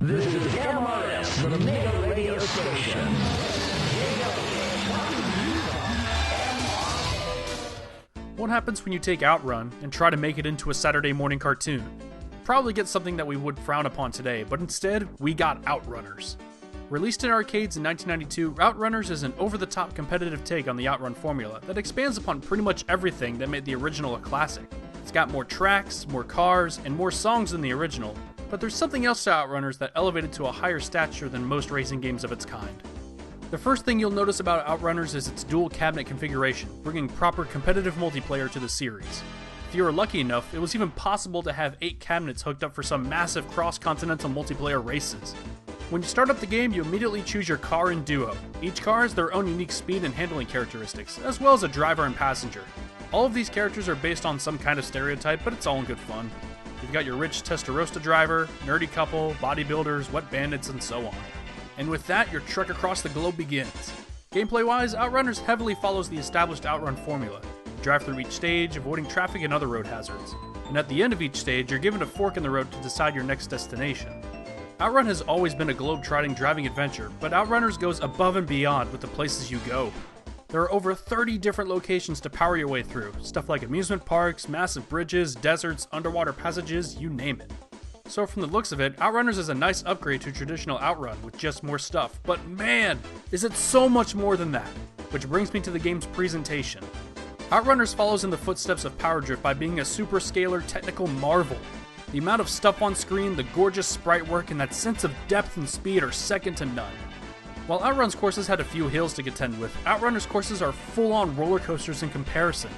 This is MRS, the Mega Radio Station. What happens when you take Outrun and try to make it into a Saturday morning cartoon? Probably get something that we would frown upon today, but instead, we got Outrunners. Released in arcades in 1992, Outrunners is an over-the-top competitive take on the Outrun formula that expands upon pretty much everything that made the original a classic. It's got more tracks, more cars, and more songs than the original, but there's something else to Outrunners that elevated to a higher stature than most racing games of its kind. The first thing you'll notice about Outrunners is its dual cabinet configuration, bringing proper competitive multiplayer to the series. If you were lucky enough, it was even possible to have 8 cabinets hooked up for some massive cross-continental multiplayer races. When you start up the game, you immediately choose your car and duo. Each car has their own unique speed and handling characteristics, as well as a driver and passenger. All of these characters are based on some kind of stereotype, but it's all in good fun. You've got your rich Testarossa driver, nerdy couple, bodybuilders, wet bandits, and so on. And with that, your trek across the globe begins. Gameplay-wise, Outrunners heavily follows the established Outrun formula. You drive through each stage, avoiding traffic and other road hazards. And at the end of each stage, you're given a fork in the road to decide your next destination. Outrun has always been a globe-trotting driving adventure, but Outrunners goes above and beyond with the places you go. There are over 30 different locations to power your way through, stuff like amusement parks, massive bridges, deserts, underwater passages, you name it. So from the looks of it, Outrunners is a nice upgrade to traditional Outrun with just more stuff, but man, is it so much more than that! Which brings me to the game's presentation. Outrunners follows in the footsteps of Power Drift by being a super scalar technical marvel. The amount of stuff on screen, the gorgeous sprite work, and that sense of depth and speed are second to none. While Outrun's courses had a few hills to contend with, Outrunners courses are full-on roller coasters in comparison.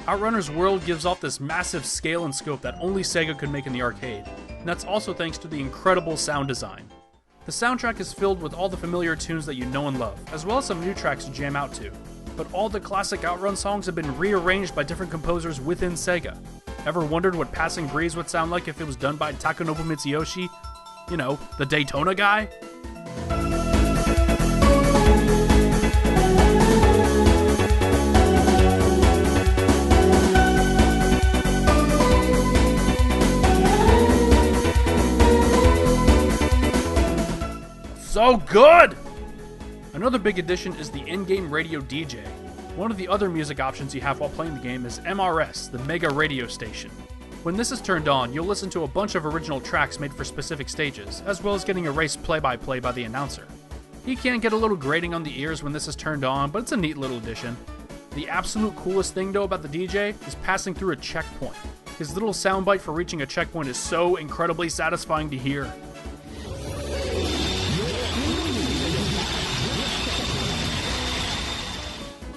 Outrunners World gives off this massive scale and scope that only Sega could make in the arcade, and that's also thanks to the incredible sound design. The soundtrack is filled with all the familiar tunes that you know and love, as well as some new tracks to jam out to. But all the classic Outrun songs have been rearranged by different composers within Sega. Ever wondered what Passing Breeze would sound like if it was done by Takanobu Mitsuyoshi? You know, the Davetona guy? So good! Another big addition is the in-game radio DJ. One of the other music options you have while playing the game is MRS, the Mega Radio Station. When this is turned on, you'll listen to a bunch of original tracks made for specific stages, as well as getting a race play-by-play by the announcer. He can get a little grating on the ears when this is turned on, but it's a neat little addition. The absolute coolest thing though about the DJ is passing through a checkpoint. His little soundbite for reaching a checkpoint is so incredibly satisfying to hear.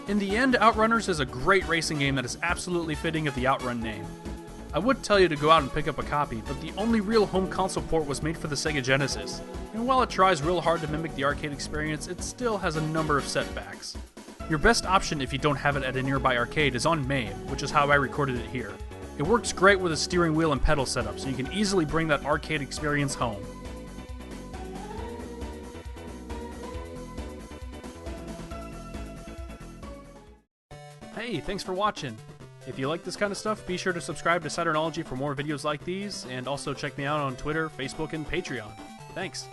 In the end, Outrunners is a great racing game that is absolutely fitting of the Outrun name. I would tell you to go out and pick up a copy, but the only real home console port was made for the Sega Genesis, and while it tries real hard to mimic the arcade experience, it still has a number of setbacks. Your best option if you don't have it at a nearby arcade is on MAME, which is how I recorded it here. It works great with a steering wheel and pedal setup, so you can easily bring that arcade experience home. Hey, thanks for watching. If you like this kind of stuff, be sure to subscribe to Saturnology for more videos like these, and also check me out on Twitter, Facebook, and Patreon. Thanks.